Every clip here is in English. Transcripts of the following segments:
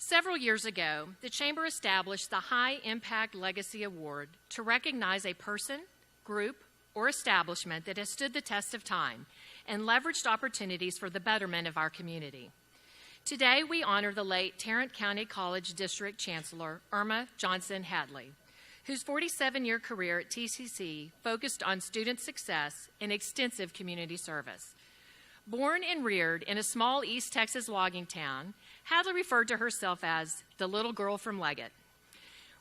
Several years ago, the Chamber established the High Impact Legacy Award to recognize a person, group, or establishment that has stood the test of time and leveraged opportunities for the betterment of our community. Today, we honor the late Tarrant County College District Chancellor, Erma Johnson Hadley, whose 47-year career at TCC focused on student success and extensive community service. Born and reared in a small East Texas logging town, Hadley referred to herself as the little girl from Leggett,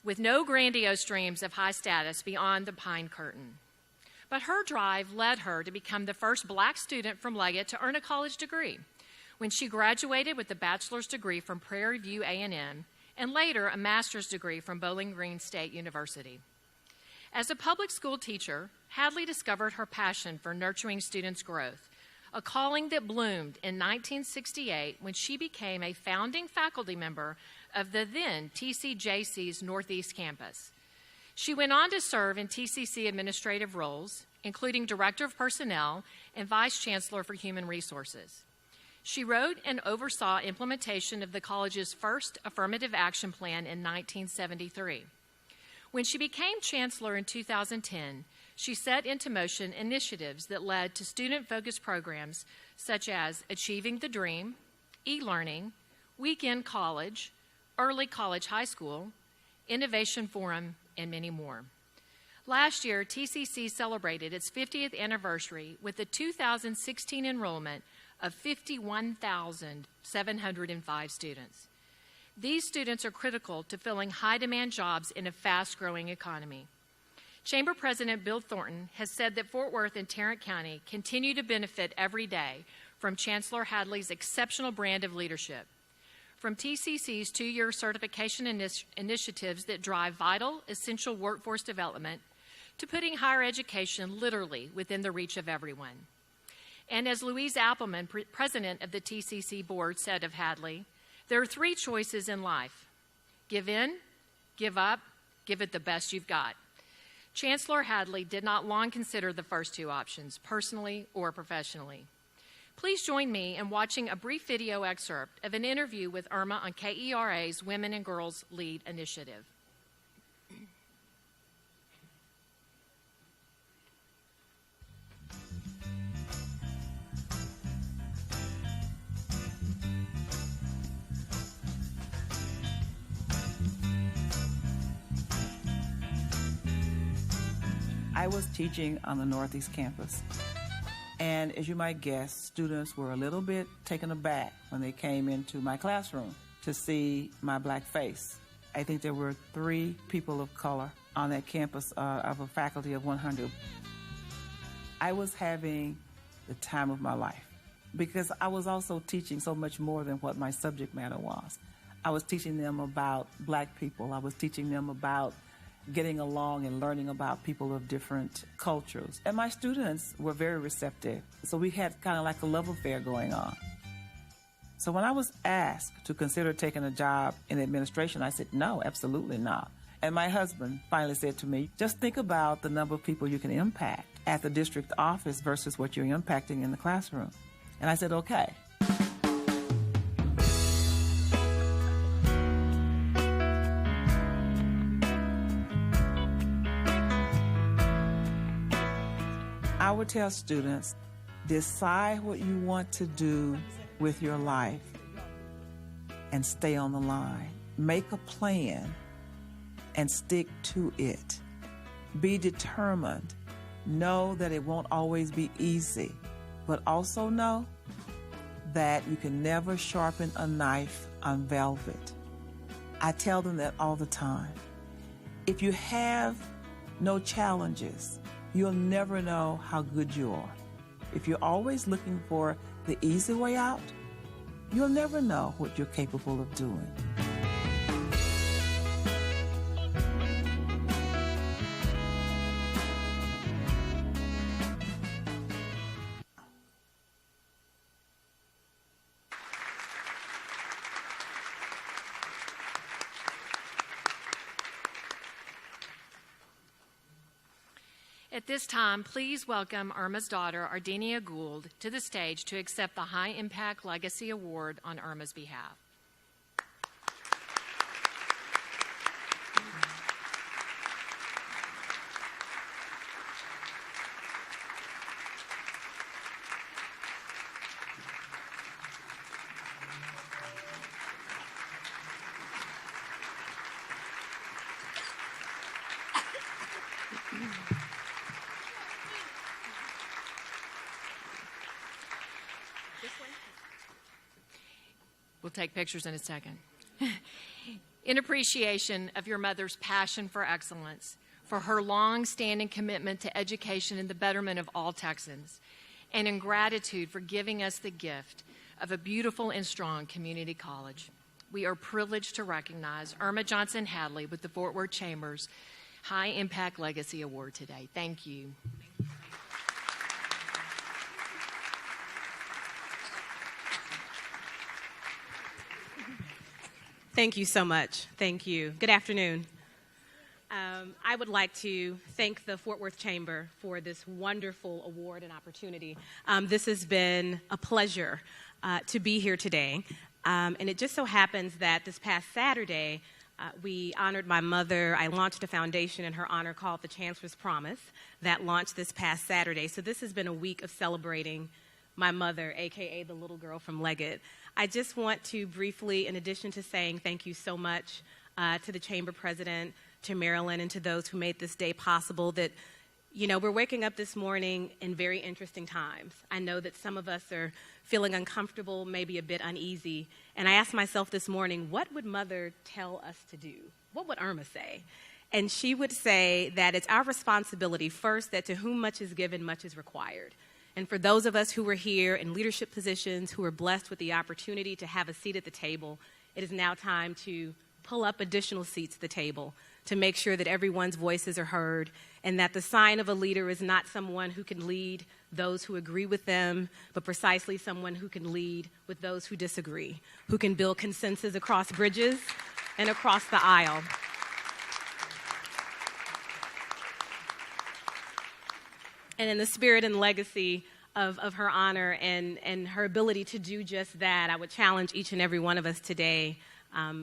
with no grandiose dreams of high status beyond the pine curtain. But her drive led her to become the first black student from Leggett to earn a college degree, when she graduated with a bachelor's degree from Prairie View A&M and later a master's degree from Bowling Green State University. As a public school teacher, Hadley discovered her passion for nurturing students' growth, a calling that bloomed in 1968 when she became a founding faculty member of the then TCJC's Northeast Campus. She went on to serve in TCC administrative roles, including Director of Personnel and Vice Chancellor for Human Resources. She wrote and oversaw implementation of the college's first affirmative action plan in 1973. When she became chancellor in 2010, she set into motion initiatives that led to student-focused programs such as Achieving the Dream, e-learning, Weekend College, Early College High School, Innovation Forum, and many more. Last year, TCC celebrated its 50th anniversary with the 2016 enrollment of 51,705 students. These students are critical to filling high-demand jobs in a fast-growing economy. Chamber President Bill Thornton has said that Fort Worth and Tarrant County continue to benefit every day from Chancellor Hadley's exceptional brand of leadership. From TCC's 2-year certification initiatives that drive vital, essential workforce development to putting higher education literally within the reach of everyone. And as Louise Appleman, president of the TCC board, said of Hadley, there are 3 choices in life: give in, give up, give it the best you've got. Chancellor Hadley did not long consider the first 2 options, personally or professionally. Please join me in watching a brief video excerpt of an interview with Erma on KERA's Women and Girls Lead initiative. I was teaching on the Northeast campus, and as you might guess, students were a little bit taken aback when they came into my classroom to see my black face. I think there were 3 people of color on that campus of a faculty of 100. I was having the time of my life because I was also teaching so much more than what my subject matter was. I was teaching them about black people. I was teaching them about getting along and learning about people of different cultures. And my students were very receptive. So we had kind of like a love affair going on. So when I was asked to consider taking a job in administration, I said, no, absolutely not. And my husband finally said to me, just think about the number of people you can impact at the district office versus what you're impacting in the classroom. And I said, okay. I would tell students, decide what you want to do with your life and stay on the line. Make a plan and stick to it. Be determined. Know that it won't always be easy, but also know that you can never sharpen a knife on velvet. I tell them that all the time. If you have no challenges, you'll never know how good you are. If you're always looking for the easy way out, you'll never know what you're capable of doing. At this time, please welcome Erma's daughter, Ardenia Gould, to the stage to accept the High Impact Legacy Award on Erma's behalf. take pictures in a second. In appreciation of your mother's passion for excellence, for her long-standing commitment to education and the betterment of all Texans, and in gratitude for giving us the gift of a beautiful and strong community college, we are privileged to recognize Erma Johnson Hadley with the Fort Worth Chamber's High Impact Legacy Award today. Thank you. Thank you so much. Thank you. Good afternoon. I would like to thank the Fort Worth Chamber for this wonderful award and opportunity. This has been a pleasure to be here today. And it just so happens that this past Saturday, we honored my mother. I launched a foundation in her honor called the Chancellor's Promise that launched this past Saturday. So this has been a week of celebrating my mother, a.k.a. the little girl from Leggett. I just want to briefly, in addition to saying thank you so much to the Chamber President, to Marilyn, and to those who made this day possible, that, you know, we're waking up this morning in very interesting times. I know that some of us are feeling uncomfortable, maybe a bit uneasy. And I asked myself this morning, what would Mother tell us to do? What would Erma say? And she would say that it's our responsibility, first, that to whom much is given, much is required. And for those of us who are here in leadership positions, who are blessed with the opportunity to have a seat at the table, it is now time to pull up additional seats at the table to make sure that everyone's voices are heard, and that the sign of a leader is not someone who can lead those who agree with them, but precisely someone who can lead with those who disagree, who can build consensus across bridges and across the aisle. And in the spirit and legacy of her honor and her ability to do just that, I would challenge each and every one of us today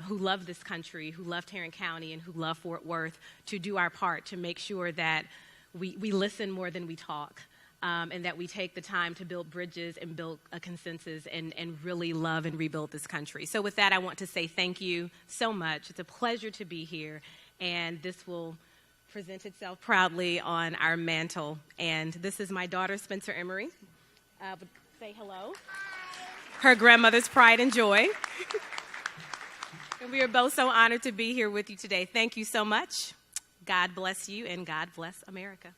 who love this country, who love Tarrant County, and who love Fort Worth, to do our part to make sure that we listen more than we talk, and that we take the time to build bridges and build a consensus and really love and rebuild this country. So with that, I want to say thank you so much. It's a pleasure to be here, and this will present itself proudly on our mantle. And this is my daughter, Spencer Emery. Would say hello. Her grandmother's pride and joy. And we are both so honored to be here with you today. Thank you so much. God bless you, and God bless America.